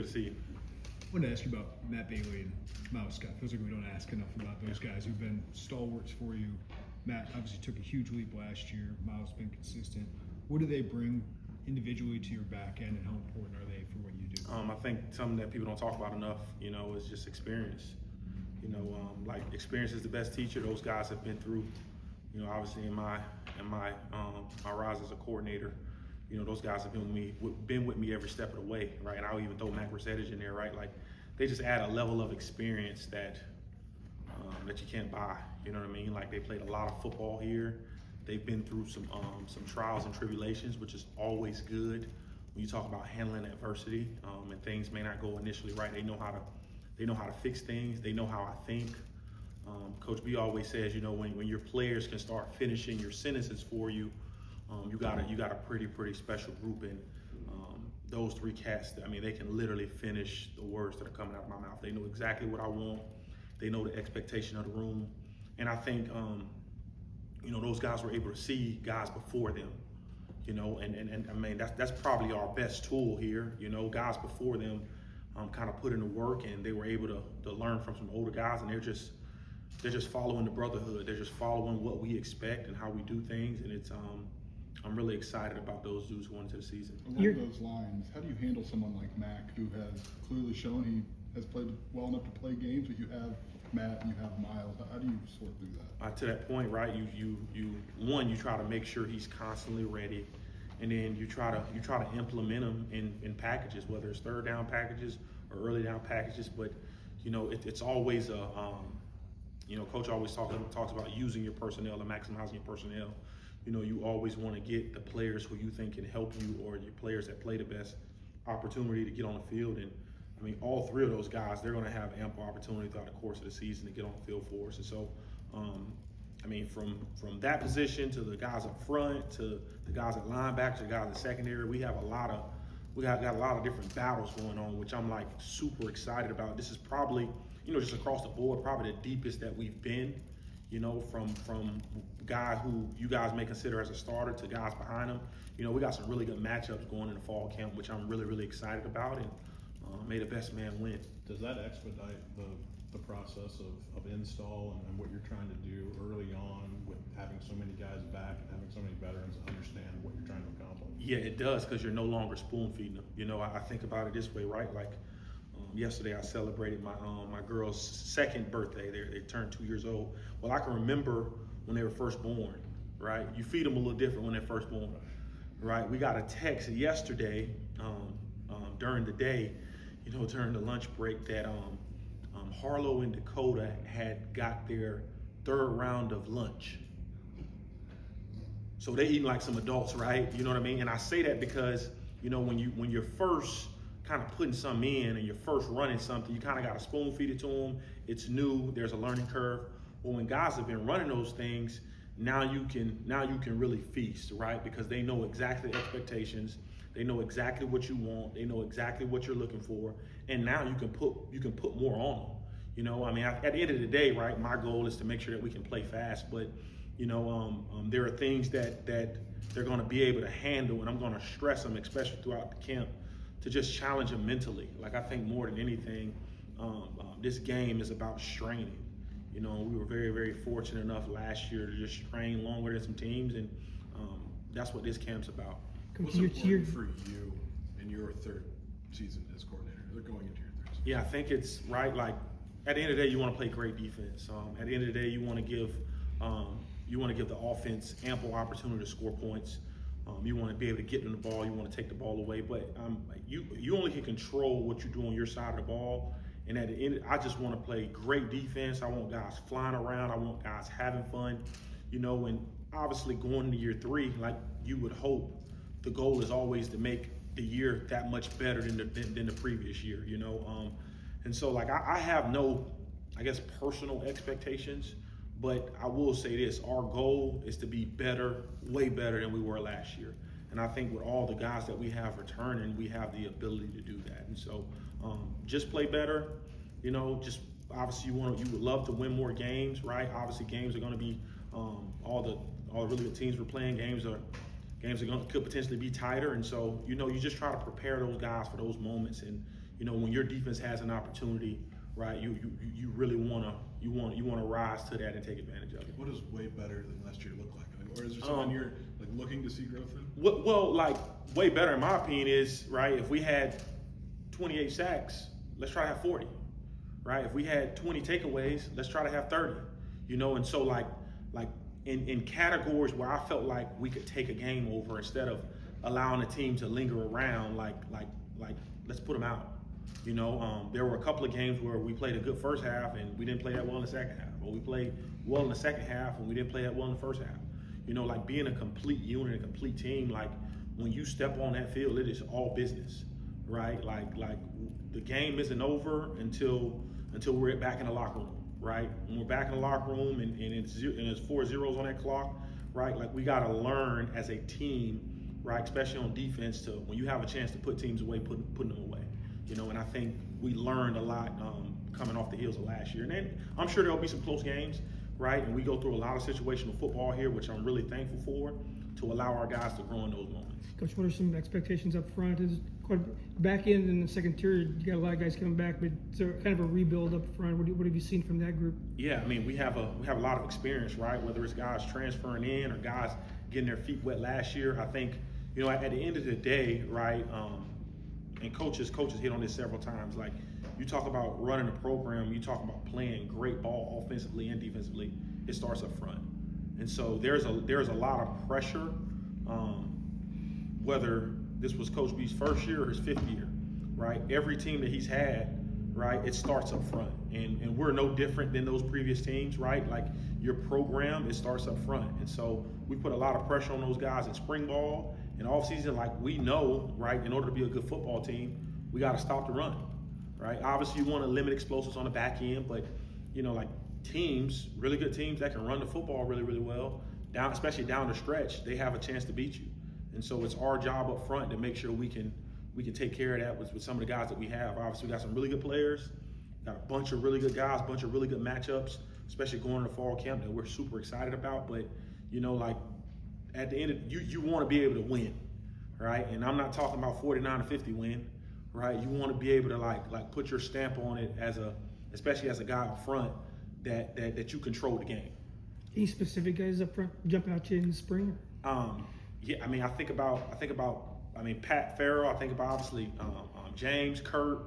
good to see you. I wanted to ask you about Matt Bailey and Miles Scott. Feels like we don't ask enough about those guys who've been stalwarts for you. Matt obviously took a huge leap last year. Miles been consistent. What do they bring individually to your back end, and how important are they for what you do? I think something that people don't talk about enough, is just experience. Like experience is the best teacher. Those guys have been through, obviously in my rise as a coordinator, those guys have been with me every step of the way, right? And I'll even throw Mac Resettage in there, right? Like they just add a level of experience that you can't buy. You know what I mean? Like they played a lot of football here. They've been through some trials and tribulations, which is always good when you talk about handling adversity, and things may not go initially right. They know how to fix things. They know how I think. Coach B always says, when your players can start finishing your sentences for you, you got a pretty special group. And those three cats, they can literally finish the words that are coming out of my mouth. They know exactly what I want. They know the expectation of the room. And I think, those guys were able to see guys before them, and that's probably our best tool here. Guys before them kind of put in the work, and they were able to learn from some older guys, and they're just following the brotherhood. They're just following what we expect and how we do things, and it's I'm really excited about those dudes going into the season. Along those lines, how do you handle someone like Mac, who has clearly shown he has played well enough to play games, but you have Matt and you have Miles? How do you sort through that? To that point, right? You try to make sure he's constantly ready, and then you try to implement him in packages, whether it's third down packages or early down packages. But it's always a Coach always talks about using your personnel and maximizing your personnel. You always want to get the players who you think can help you, or your players that play the best opportunity to get on the field. And all three of those guys, they're going to have ample opportunity throughout the course of the season to get on the field for us. And so, from that position to the guys up front, to the guys at linebacker, to the guys at secondary, we got a lot of different battles going on, which I'm like super excited about. This is probably, just across the board, probably the deepest that we've been. From guy who you guys may consider as a starter to guys behind him. We got some really good matchups going in the fall camp, which I'm really excited about, and may the best man win. Does that expedite the process of install and what you're trying to do early on with having so many guys back and having so many veterans understand what you're trying to accomplish? Yeah, it does, because you're no longer spoon feeding them. I think about it this way, right? Like yesterday I celebrated my girl's second birthday. They turned 2 years old. Well, I can remember when they were first born, right? You feed them a little different when they're first born, right? We got a text yesterday during the day, during the lunch break, that Harlow and Dakota had got their third round of lunch. So they eating like some adults, right? You know what I mean? And I say that because, when you're first kind of putting something in and you're first running something, you kind of got to spoon feed it to them. It's new, there's a learning curve. Well, when guys have been running those things, now you can really feast, right? Because they know exactly the expectations. They know exactly what you want. They know exactly what you're looking for, and now you can put more on them. At the end of the day, right? My goal is to make sure that we can play fast, but there are things that they're going to be able to handle, and I'm going to stress them, especially throughout the camp, to just challenge them mentally. Like I think more than anything, this game is about straining. We were very fortunate enough last year to just train longer than some teams, and that's what this camp's about. What's important for you in your third season as coordinator? They're going into your third season. Yeah, I think it's right. Like at the end of the day, you want to play great defense. At the end of the day, you want to give the offense ample opportunity to score points. You want to be able to get them the ball. You want to take the ball away. But you only can control what you do on your side of the ball. And at the end, I just want to play great defense. I want guys flying around. I want guys having fun. And obviously going into year three, like you would hope, the goal is always to make the year that much better than the previous year. And so like I have no, I guess, personal expectations. But I will say this, our goal is to be better, way better than we were last year. And I think with all the guys that we have returning, we have the ability to do that. And so just play better, just obviously you would love to win more games, right? Obviously games are going to be, all the really good teams we're playing, games could potentially be tighter. And so, you just try to prepare those guys for those moments and, you know, when your defense has an opportunity, right, you really wanna rise to that and take advantage of it. What does way better than last year look like? I mean, or is there something you're like looking to see growth in? Well, like way better in my opinion is, right, if we had 28 sacks, let's try to have 40, right? If we had 20 takeaways, let's try to have 30, you know. And so like in categories where I felt like we could take a game over instead of allowing the team to linger around, like let's put them out. You know, there were a couple of games where we played a good first half and we didn't play that well in the second half, or we played well in the second half and we didn't play that well in the first half. You know, like being a complete unit, a complete team, like when you step on that field, it is all business, right? Like the game isn't over until we're back in the locker room, right? When we're back in the locker room and it's 4 zeros on that clock, right? Like we got to learn as a team, right? Especially on defense, to when you have a chance to put teams away, putting them away. You know, and I think we learned a lot coming off the heels of last year. And then I'm sure there'll be some close games, right? And we go through a lot of situational football here, which I'm really thankful for, to allow our guys to grow in those moments. Coach, what are some expectations up front? Is quite back end in the second tier, you got a lot of guys coming back, but is there kind of a rebuild up front? What have you seen from that group? Yeah, I mean, we have a lot of experience, right? Whether it's guys transferring in or guys getting their feet wet last year. I think, you know, at the end of the day, right, and coaches hit on this several times. Like, you talk about running a program, you talk about playing great ball offensively and defensively. It starts up front, and so there's a lot of pressure. Whether this was Coach B's first year or his 5th year, right? Every team that he's had, right, it starts up front, and we're no different than those previous teams, right? Like your program, it starts up front, and so we put a lot of pressure on those guys in spring ball and off season. Like we know, right, in order to be a good football team, we got to stop the run, right? Obviously, you want to limit explosives on the back end, but you know, like teams, really good teams that can run the football really, really well, especially down the stretch, they have a chance to beat you. And so it's our job up front to make sure we can take care of that with some of the guys that we have. Obviously, we got some really good players, got a bunch of really good guys, a bunch of really good matchups, especially going to fall camp that we're super excited about. But you know, like at the end of you want to be able to win, right? And I'm not talking about 49-50 win, right? You want to be able to like put your stamp on it especially as a guy up front that you control the game. Any specific guys up front jumping out to you in the spring? Yeah, I mean, I think about Pat Farrell. I think about obviously James, Kurt,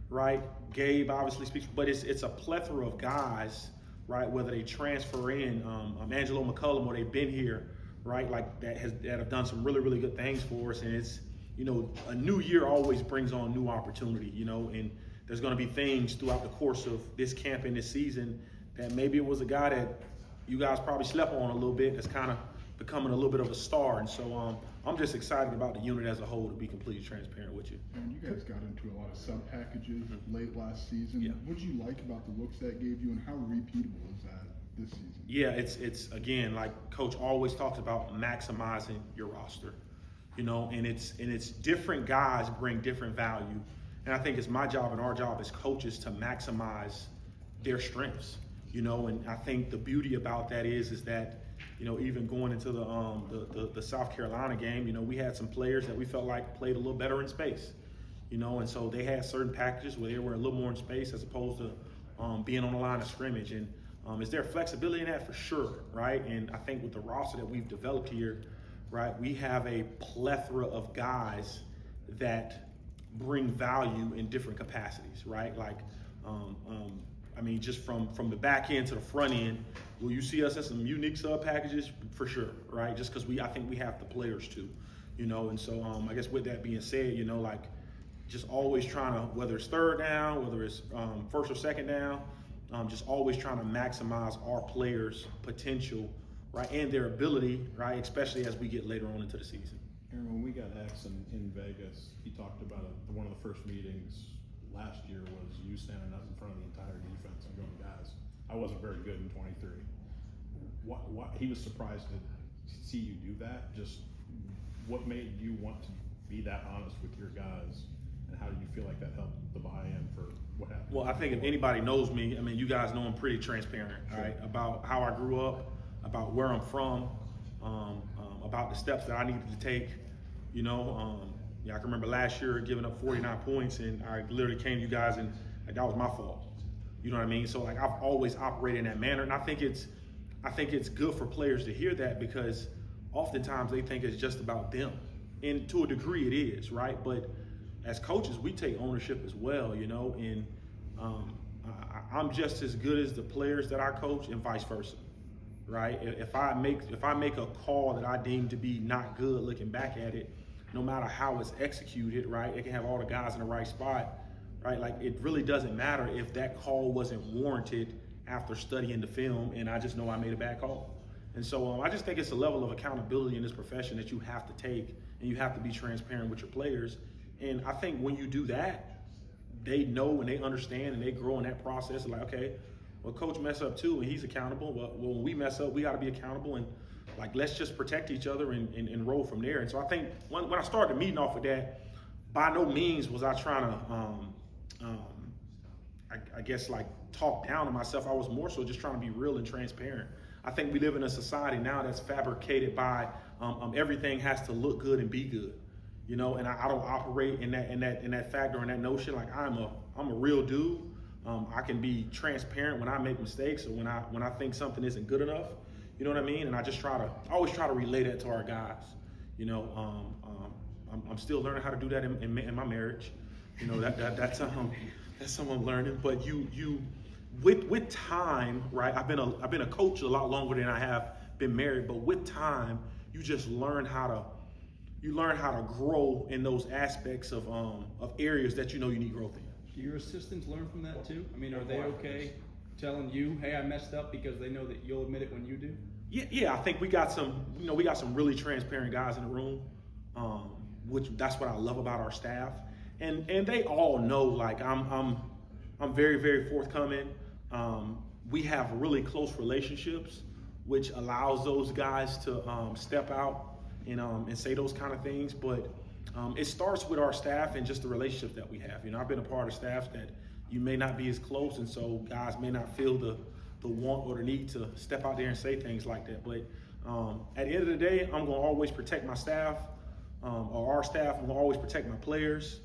right? Gabe obviously speaks, but it's a plethora of guys, right? Whether they transfer in, Angelo McCullum, or they've been here, right? Like that have done some really, really good things for us. And it's, you know, a new year always brings on new opportunity, you know, and there's going to be things throughout the course of this camp and this season that maybe it was a guy that you guys probably slept on a little bit that's kind of becoming a little bit of a star. And so I'm just excited about the unit as a whole, to be completely transparent with you. And you guys got into a lot of sub packages late last season. Yeah. What did you like about the looks that gave you, and how repeatable is that this season? Yeah, it's again, like Coach always talks about maximizing your roster, you know, and it's different guys bring different value. And I think it's my job and our job as coaches to maximize their strengths, you know. And I think the beauty about that is that, you know, even going into the South Carolina game, you know, we had some players that we felt like played a little better in space, you know, and so they had certain packages where they were a little more in space as opposed to being on the line of scrimmage. And is there flexibility in that? For sure, right? And I think with the roster that we've developed here, right, we have a plethora of guys that bring value in different capacities, right? Like, I mean, just from the back end to the front end, will you see us in some unique sub packages? For sure, right? Just because I think we have the players to, you know. And so I guess with that being said, you know, like just always trying to, whether it's third down, whether it's first or second down, just always trying to maximize our players' potential, right, and their ability, right, especially as we get later on into the season. Aaron, when we got X in Vegas, he talked about one of the first meetings last year was you standing up in front of the entire defense and going, guys, I wasn't very good in 23. What he was surprised to see you do that. Just what made you want to be that honest with your guys, and how do you feel like that helped the buy-in for what happened? Well, I think if anybody knows me, I mean, you guys know I'm pretty transparent, all right, about how I grew up, about where I'm from, about the steps that I needed to take, you know, Yeah, I can remember last year giving up 49 points, and I literally came to you guys and like, that was my fault. You know what I mean? So like I've always operated in that manner, and I think it's good for players to hear that, because oftentimes they think it's just about them, and to a degree it is, right? But as coaches, we take ownership as well, you know, and I'm just as good as the players that I coach, and vice versa, right? If I make a call that I deem to be not good, looking back at it, no matter how it's executed, right? It can have all the guys in the right spot, right? Like it really doesn't matter if that call wasn't warranted after studying the film, and I just know I made a bad call. And so I just think it's a level of accountability in this profession that you have to take, and you have to be transparent with your players. And I think when you do that, they know and they understand and they grow in that process. Like, okay, well, coach mess up too, and he's accountable. Well, when we mess up, we got to be accountable, and like, let's just protect each other and roll from there. And so I think when I started the meeting off with that, by no means was I trying to, I guess, like talk down to myself. I was more so just trying to be real and transparent. I think we live in a society now that's fabricated by everything has to look good and be good, you know. And I don't operate in that factor, in that notion. Like I'm a real dude. I can be transparent when I make mistakes, or when I think something isn't good enough. You know what I mean? And I always try to relay that to our guys. You know, I'm still learning how to do that in my marriage. You know, that's something I'm learning. But with time, right? I've been a coach a lot longer than I have been married. But with time, you just learn how to grow in those aspects of areas that you know you need growth in. Do your assistants learn from that too? I mean, are they okay telling you, hey, I messed up, because they know that you'll admit it when you do? Yeah, I think we got some really transparent guys in the room, which that's what I love about our staff, and they all know, like I'm very, very forthcoming. We have really close relationships, which allows those guys to step out and say those kind of things. But it starts with our staff and just the relationships that we have. You know, I've been a part of staffs that you may not be as close, and so guys may not feel the want or the need to step out there and say things like that. But at the end of the day, I'm gonna always protect my staff, or our staff. I'm gonna always protect my players,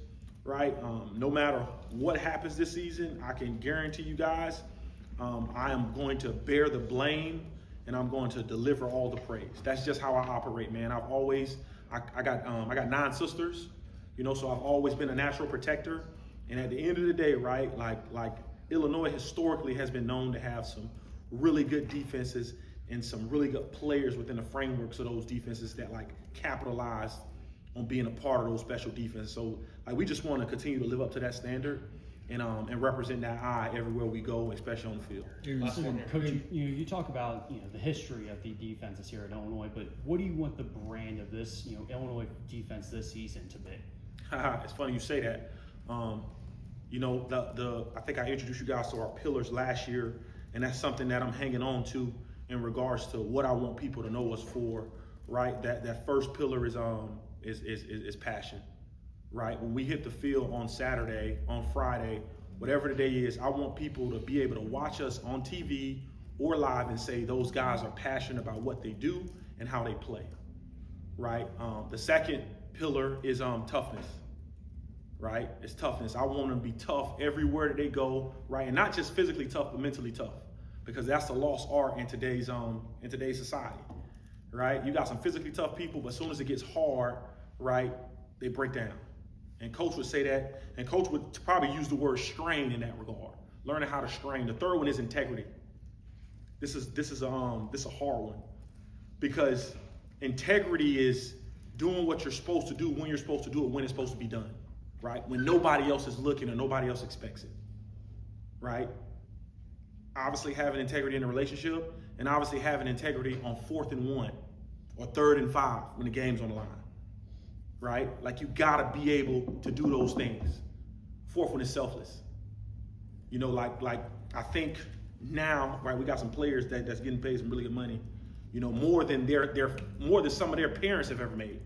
right? No matter what happens this season, I can guarantee you guys, I am going to bear the blame, and I'm going to deliver all the praise. That's just how I operate, man. I got 9 sisters, you know, so I've always been a natural protector. And at the end of the day, right, like Illinois historically has been known to have some really good defenses and some really good players within the frameworks of those defenses that like capitalize on being a part of those special defenses. So like we just want to continue to live up to that standard and represent that eye everywhere we go, especially on the field. Coach, you talk about the history of the defenses here at Illinois, but what do you want the brand of this Illinois defense this season to be? It's funny you say that. I think I introduced you guys to our pillars last year, and that's something that I'm hanging on to in regards to what I want people to know us for, right? That first pillar is passion, right? When we hit the field on Saturday, on Friday, whatever the day is, I want people to be able to watch us on TV or live and say those guys are passionate about what they do and how they play, right? The second pillar is toughness. Right? It's toughness. I want them to be tough everywhere that they go, right? And not just physically tough, but mentally tough, because that's the lost art in today's society, right? You got some physically tough people, but as soon as it gets hard, right, they break down. And coach would say that, and coach would probably use the word strain in that regard. Learning how to strain. The third one is integrity. This is a hard one, because integrity is doing what you're supposed to do when you're supposed to do it, when it's supposed to be done. Right? When nobody else is looking or nobody else expects it, right? Obviously having integrity in a relationship, and obviously having integrity on 4th and 1 or 3rd and 5 when the game's on the line, right? Like you gotta be able to do those things. 4th one is selfless. You know, like I think now, right, we got some players that's getting paid some really good money, you know, more than some of their parents have ever made.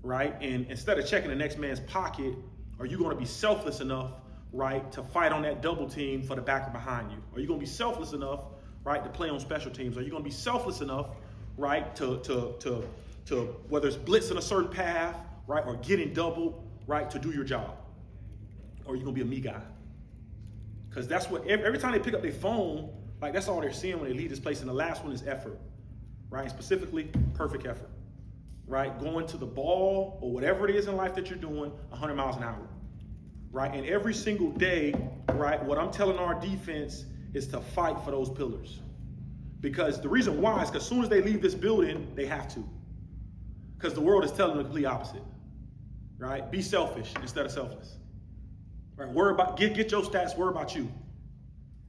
Right? And instead of checking the next man's pocket, are you going to be selfless enough, right, to fight on that double team for the backer behind you? Are you going to be selfless enough, right, to play on special teams? Are you going to be selfless enough, right, to whether it's blitz in a certain path right, or getting doubled, right, to do your job, or you're gonna be a me guy. Because that's what, every time they pick up their phone, like that's all they're seeing when they leave this place. And the last one is effort, right? And specifically, perfect effort, right? Going to the ball or whatever it is in life that you're doing 100 miles an hour, right? And every single day, right, what I'm telling our defense is to fight for those pillars. Because the reason why is because as soon as they leave this building, they have to. Because the world is telling them the complete opposite, right? Be selfish instead of selfless. Right? Worry about, get your stats, worry about you.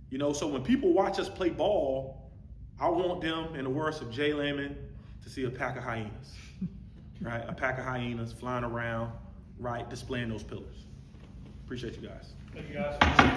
You know, so when people watch us play ball, I want them, in the words of Jay Lehman, to see a pack of hyenas, right? A pack of hyenas flying around, right, displaying those pillars. Appreciate you guys. Thank you guys.